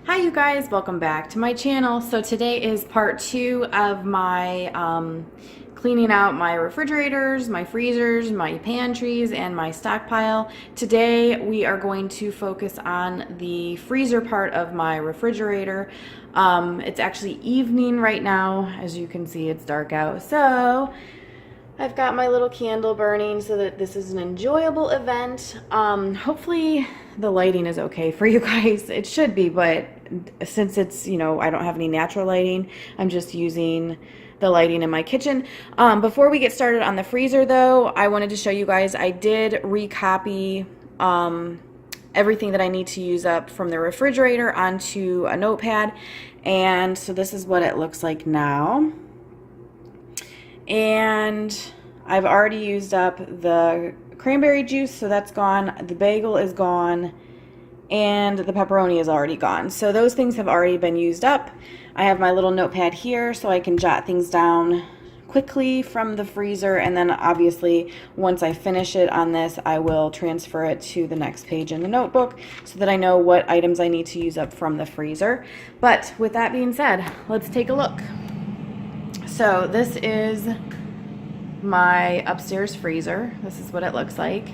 Hi you guys, welcome back to my channel. So today is part 2 of my cleaning out my refrigerators, my freezers, my pantries, and my stockpile. Today we are going to focus on the freezer part of my refrigerator. It's actually evening right now. As you can see, it's dark out. So I've got my little candle burning so that this is an enjoyable event. Hopefully the lighting is okay for you guys. It should be, but since it's, I don't have any natural lighting, I'm just using the lighting in my kitchen. Before we get started on the freezer though, I wanted to show you guys, I did recopy everything that I need to use up from the refrigerator onto a notepad. And so this is what it looks like now. And I've already used up the cranberry juice, so that's gone. The bagel is gone, and the pepperoni is already gone. So those things have already been used up. I have my little notepad here so I can jot things down quickly from the freezer, and then obviously once I finish it on this, I will transfer it to the next page in the notebook so that I know what items I need to use up from the freezer. But with that being said, let's take a look. So this is my upstairs freezer. This is what it looks like.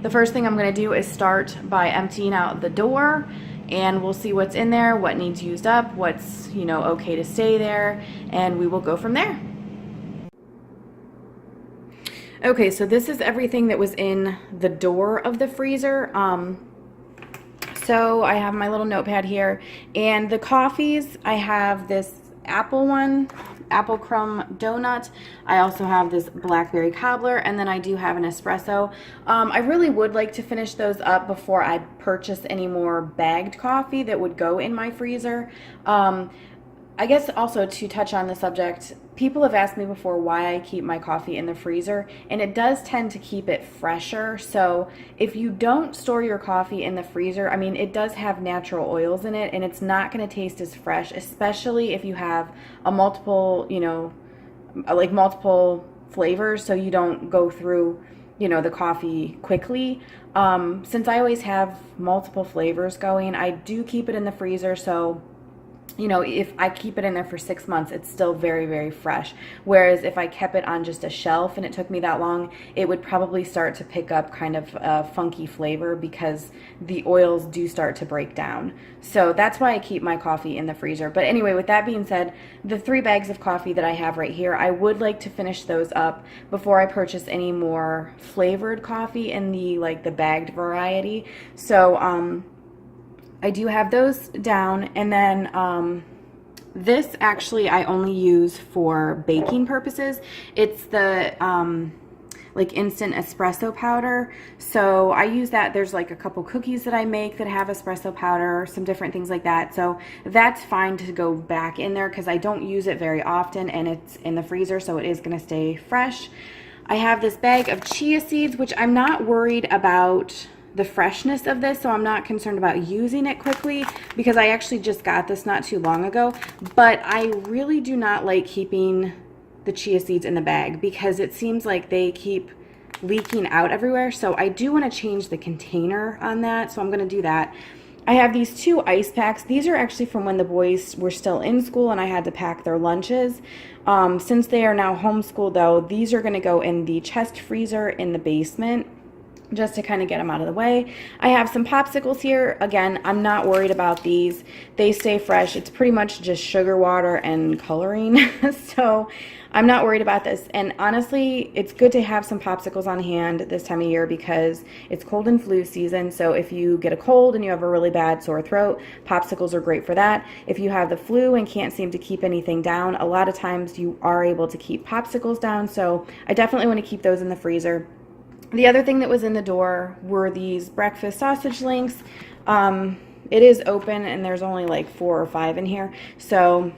The first thing I'm going to do is start by emptying out the door, and we'll see what's in there, what needs used up, what's, okay to stay there, and we will go from there. Okay, so this is everything that was in the door of the freezer. So I have my little notepad here, and the coffees, I have this apple crumb donut. I also have this blackberry cobbler, and then I do have an espresso. I really would like to finish those up before I purchase any more bagged coffee that would go in my freezer. I guess also to touch on the subject, people have asked me before why I keep my coffee in the freezer, and it does tend to keep it fresher. So if you don't store your coffee in the freezer, I mean, it does have natural oils in it, and it's not going to taste as fresh, especially if you have a multiple flavors, so you don't go through, the coffee quickly. Since I always have multiple flavors going, I do keep it in the freezer, so if I keep it in there for 6 months, it's still very, very fresh. Whereas if I kept it on just a shelf and it took me that long, it would probably start to pick up kind of a funky flavor because the oils do start to break down. So that's why I keep my coffee in the freezer. But anyway, with that being said, the 3 bags of coffee that I have right here, I would like to finish those up before I purchase any more flavored coffee in the bagged variety. So, I do have those down, and then this actually I only use for baking purposes. It's the instant espresso powder, so I use that. There's a couple cookies that I make that have espresso powder, some different things like that, so that's fine to go back in there because I don't use it very often, and it's in the freezer, so it is going to stay fresh. I have this bag of chia seeds, which I'm not worried about the freshness of this, so I'm not concerned about using it quickly because I actually just got this not too long ago. But I really do not like keeping the chia seeds in the bag because it seems like they keep leaking out everywhere, so I do want to change the container on that, so I'm going to do that. I have these 2 ice packs. These are actually from when the boys were still in school and I had to pack their lunches. Since they are now homeschooled though, these are going to go in the chest freezer in the basement, just to kind of get them out of the way. I have some popsicles here. Again, I'm not worried about these. They stay fresh. It's pretty much just sugar water and coloring. So I'm not worried about this. And honestly, it's good to have some popsicles on hand this time of year because it's cold and flu season. So if you get a cold and you have a really bad sore throat, popsicles are great for that. If you have the flu and can't seem to keep anything down, a lot of times you are able to keep popsicles down. So I definitely want to keep those in the freezer. The other thing that was in the door were these breakfast sausage links. It is open and there's only 4 or 5 in here. So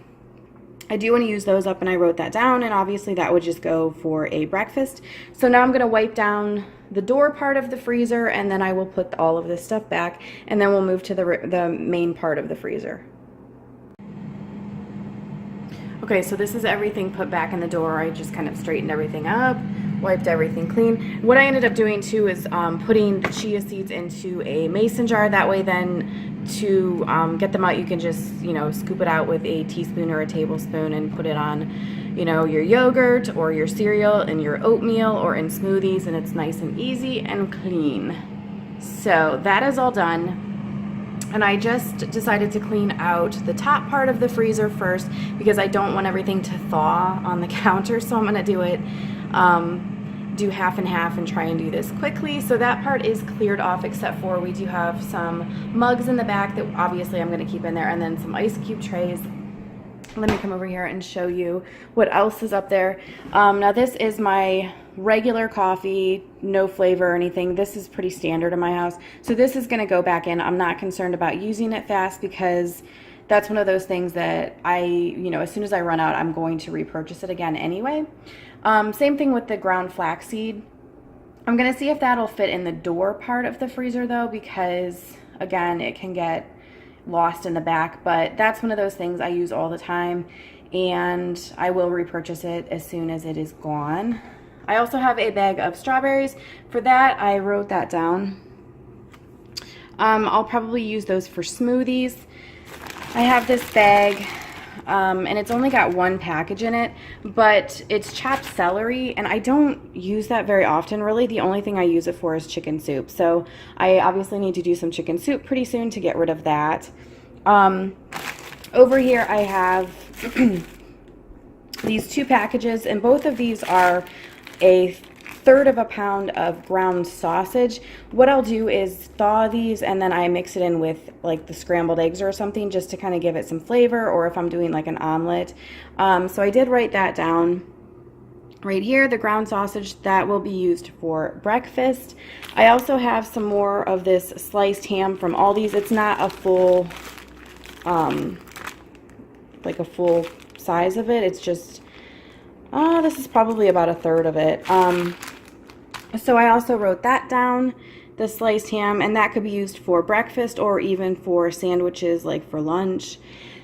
I do want to use those up, and I wrote that down, and obviously that would just go for a breakfast. So now I'm going to wipe down the door part of the freezer, and then I will put all of this stuff back, and then we'll move to the main part of the freezer. Okay, so this is everything put back in the door. I just kind of straightened everything up, wiped everything clean. What I ended up doing too is putting the chia seeds into a mason jar. That way then to get them out, you can just, you know, scoop it out with a teaspoon or a tablespoon and put it on, you know, your yogurt or your cereal, in your oatmeal, or in smoothies, and it's nice and easy and clean. So that is all done. And I just decided to clean out the top part of the freezer first because I don't want everything to thaw on the counter. So I'm gonna do it, do half and half and try and do this quickly. So that part is cleared off, except for we do have some mugs in the back that obviously I'm gonna keep in there, and then some ice cube trays. Let me come over here and show you what else is up there. Now this is my regular coffee, no flavor or anything. This is pretty standard in my house. So this is gonna go back in. I'm not concerned about using it fast because that's one of those things that you know, as soon as I run out, I'm going to repurchase it again anyway. Same thing with the ground flaxseed. I'm gonna see if that'll fit in the door part of the freezer though, because again, it can get lost in the back, but that's one of those things I use all the time, and I will repurchase it as soon as it is gone. I also have a bag of strawberries. For that, I wrote that down. I'll probably use those for smoothies. I have this bag, and it's only got one package in it, but it's chopped celery, and I don't use that very often. Really, the only thing I use it for is chicken soup. So I obviously need to do some chicken soup pretty soon to get rid of that. Over here I have these two packages, and both of these are a third of a pound of ground sausage. What I'll do is thaw these, and then I mix it in with like the scrambled eggs or something, just to kind of give it some flavor, or if I'm doing like an omelet. So I did write that down right here, the ground sausage that will be used for breakfast. I also have some more of this sliced ham from Aldi's. It's not a full, like a full size of it. It's just, this is probably about a third of it. So I also wrote that down, the sliced ham, and that could be used for breakfast or even for sandwiches, like for lunch.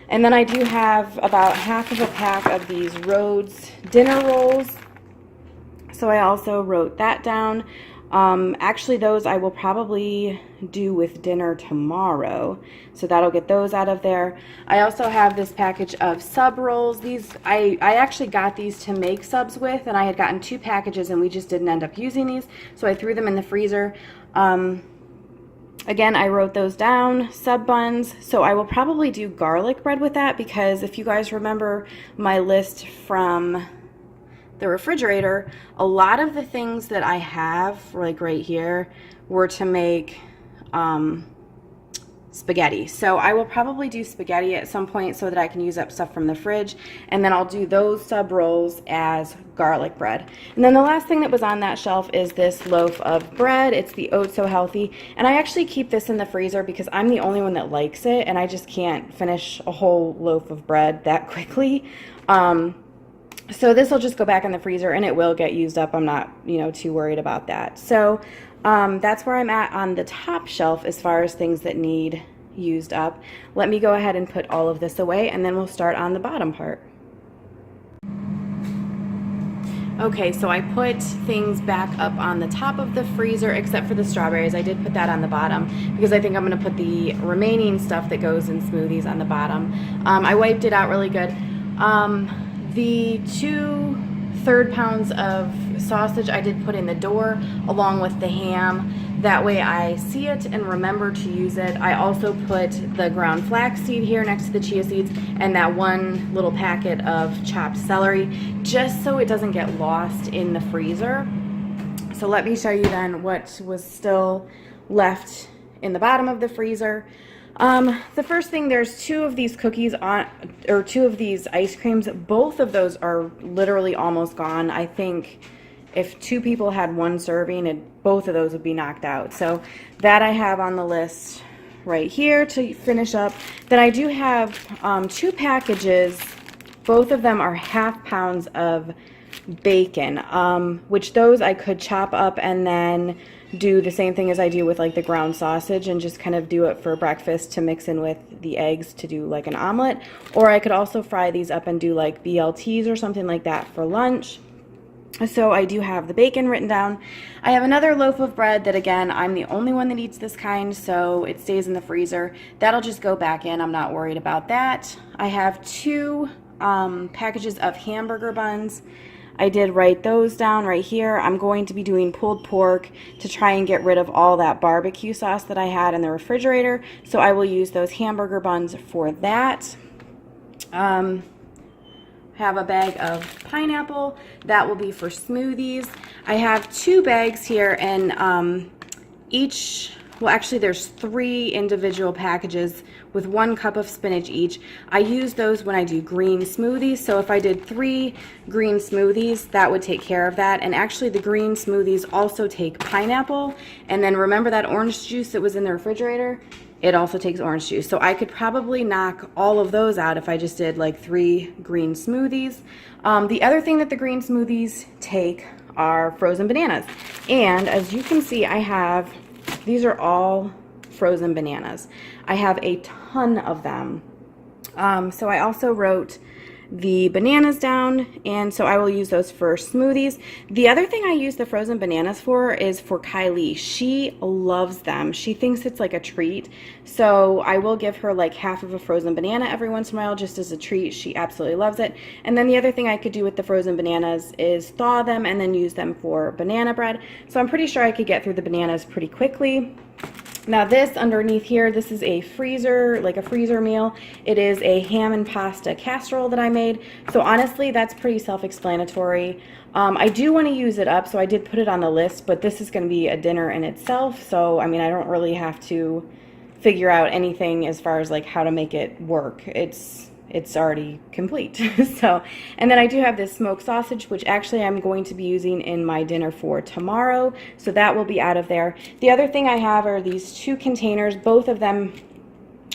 And then I do have about half of a pack of these Rhodes dinner rolls. So I also wrote that down. Actually, those I will probably do with dinner tomorrow. So that'll get those out of there. I also have this package of sub rolls. These, I actually got these to make subs with, and I had gotten 2 packages and we just didn't end up using these. So I threw them in the freezer. Again, I wrote those down, sub buns. So I will probably do garlic bread with that, because if you guys remember my list from the refrigerator, a lot of the things that I have, like right here, were to make spaghetti. So I will probably do spaghetti at some point so that I can use up stuff from the fridge, and then I'll do those sub rolls as garlic bread. And then the last thing that was on that shelf is this loaf of bread. It's the XOXO Healthy, and I actually keep this in the freezer because I'm the only one that likes it, and I just can't finish a whole loaf of bread that quickly. So this will just go back in the freezer, and it will get used up. I'm not, you know, too worried about that. So that's where I'm at on the top shelf as far as things that need used up. Let me go ahead and put all of this away, and then we'll start on the bottom part. Okay, so I put things back up on the top of the freezer, except for the strawberries. I did put that on the bottom because I think I'm gonna put the remaining stuff that goes in smoothies on the bottom. I wiped it out really good. The 2 third pounds of sausage I did put in the door along with the ham. That way I see it and remember to use it. I also put the ground flaxseed here next to the chia seeds, and that one little packet of chopped celery, just so it doesn't get lost in the freezer. So let me show you then what was still left in the bottom of the freezer. The first thing, there's 2 of these cookies on, or 2 of these ice creams. Both of those are literally almost gone. I think if 2 people had 1 serving, both of those would be knocked out. So that I have on the list right here to finish up. Then I do have 2 packages. Both of them are half pounds of bacon, which those I could chop up and then do the same thing as I do with like the ground sausage and just kind of do it for breakfast to mix in with the eggs to do like an omelet. Or I could also fry these up and do like BLTs or something like that for lunch. So I do have the bacon written down. I have another loaf of bread that, again, I'm the only one that eats this kind, so it stays in the freezer. That'll just go back in. I'm not worried about that. I have 2 packages of hamburger buns. I did write those down right here. I'm going to be doing pulled pork to try and get rid of all that barbecue sauce that I had in the refrigerator. So I will use those hamburger buns for that. Have a bag of pineapple. That will be for smoothies. I have 2 bags here, and well, actually there's 3 individual packages with 1 cup of spinach each. I use those when I do green smoothies, so if I did 3 green smoothies, that would take care of that. And actually the green smoothies also take pineapple, and then remember that orange juice that was in the refrigerator? It also takes orange juice. So I could probably knock all of those out if I just did like 3 green smoothies. The other thing that the green smoothies take are frozen bananas. And as you can see, these are all frozen bananas. I have a ton of them. So I also wrote the bananas down, and so I will use those for smoothies. The other thing I use the frozen bananas for is for Kylie. She loves them. She thinks it's like a treat. So I will give her like half of a frozen banana every once in a while just as a treat. She absolutely loves it. And then the other thing I could do with the frozen bananas is thaw them and then use them for banana bread. So I'm pretty sure I could get through the bananas pretty quickly. Now this underneath here, this is a freezer, like a freezer meal. It is a ham and pasta casserole that I made. So honestly, that's pretty self-explanatory. I do want to use it up, so I did put it on the list, but this is going to be a dinner in itself. So, I mean, I don't really have to figure out anything as far as like how to make it work. It's already complete. So, and then I do have this smoked sausage, which actually I'm going to be using in my dinner for tomorrow. So that will be out of there. The other thing I have are these 2 containers, both of them.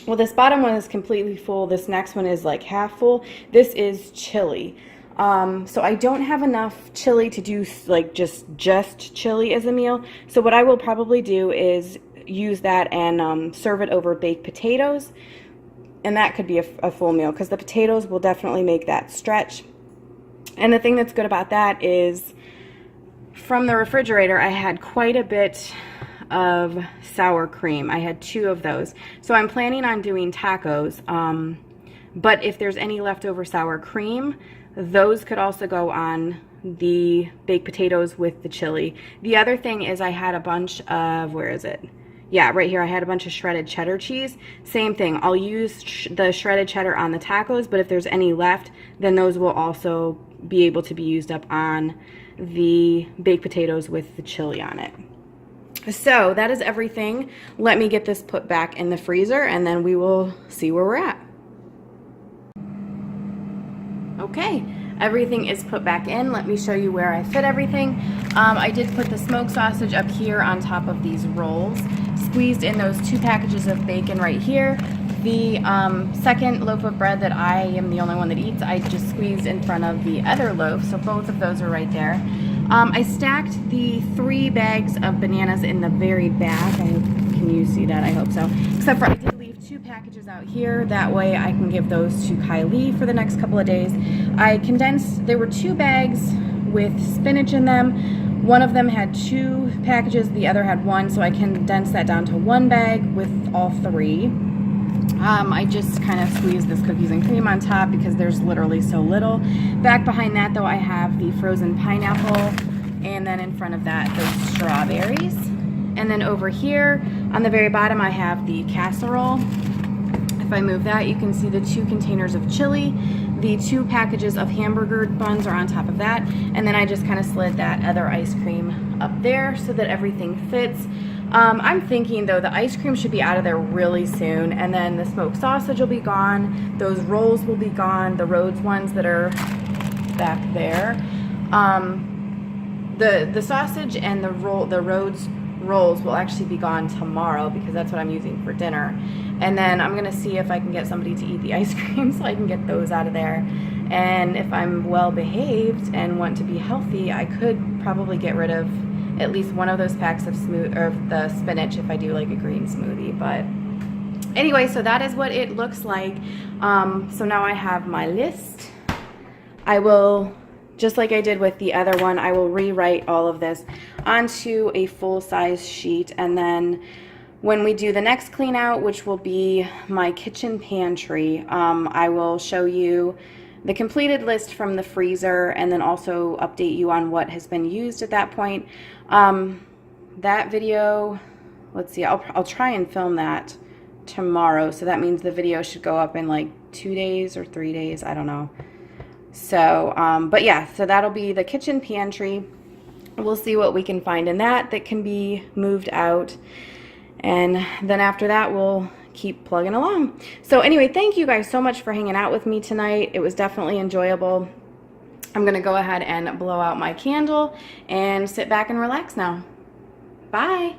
Well, this bottom one is completely full. This next one is like half full. This is chili. So I don't have enough chili to do like just chili as a meal. So what I will probably do is use that and serve it over baked potatoes. And that could be a full meal because the potatoes will definitely make that stretch. And the thing that's good about that is from the refrigerator, I had quite a bit of sour cream. I had 2 of those. So I'm planning on doing tacos. But if there's any leftover sour cream, those could also go on the baked potatoes with the chili. The other thing is I had a bunch of, where is it? Yeah, right here I had a bunch of shredded cheddar cheese. Same thing, I'll use the shredded cheddar on the tacos, but if there's any left, then those will also be able to be used up on the baked potatoes with the chili on it. So that is everything. Let me get this put back in the freezer and then we will see where we're at. Okay, everything is put back in. Let me show you where I fit everything. I did put the smoked sausage up here on top of these rolls. Squeezed in those 2 packages of bacon right here. The second loaf of bread that I am the only one that eats, I just squeezed in front of the other loaf, so both of those are right there. I stacked the 3 bags of bananas in the very back. Can you see that? I hope so. Except for I did leave 2 packages out here. That way I can give those to Kylie for the next couple of days. I condensed, there were 2 bags with spinach in them. One of them had 2 packages, the other had 1, so I condensed that down to 1 bag with all 3. I just kind of squeezed this cookies and cream on top because there's literally so little. Back behind that though, I have the frozen pineapple, and then in front of that, those strawberries. And then over here, on the very bottom, I have the casserole. If I move that, you can see the 2 containers of chili. The 2 packages of hamburger buns are on top of that. And then I just kind of slid that other ice cream up there so that everything fits. I'm thinking though the ice cream should be out of there really soon, and then the smoked sausage will be gone. Those rolls will be gone, the Rhodes ones that are back there. The sausage and the Rhodes rolls will actually be gone tomorrow because that's what I'm using for dinner. And then I'm gonna see if I can get somebody to eat the ice cream so I can get those out of there. And if I'm well behaved and want to be healthy, I could probably get rid of at least one of those packs of the spinach if I do like a green smoothie. But anyway, so that is what it looks like. So now I have my list. I will just like I did with the other one, I will rewrite all of this onto a full-size sheet, and then when we do the next clean out, which will be my kitchen pantry, I will show you the completed list from the freezer and then also update you on what has been used at that point. That video, let's see, I'll try and film that tomorrow, so that means the video should go up in like 2 days or 3 days, I don't know. So, but yeah, so that'll be the kitchen pantry. We'll see what we can find in that can be moved out. And then after that, we'll keep plugging along. So anyway, thank you guys so much for hanging out with me tonight. It was definitely enjoyable. I'm going to go ahead and blow out my candle and sit back and relax now. Bye.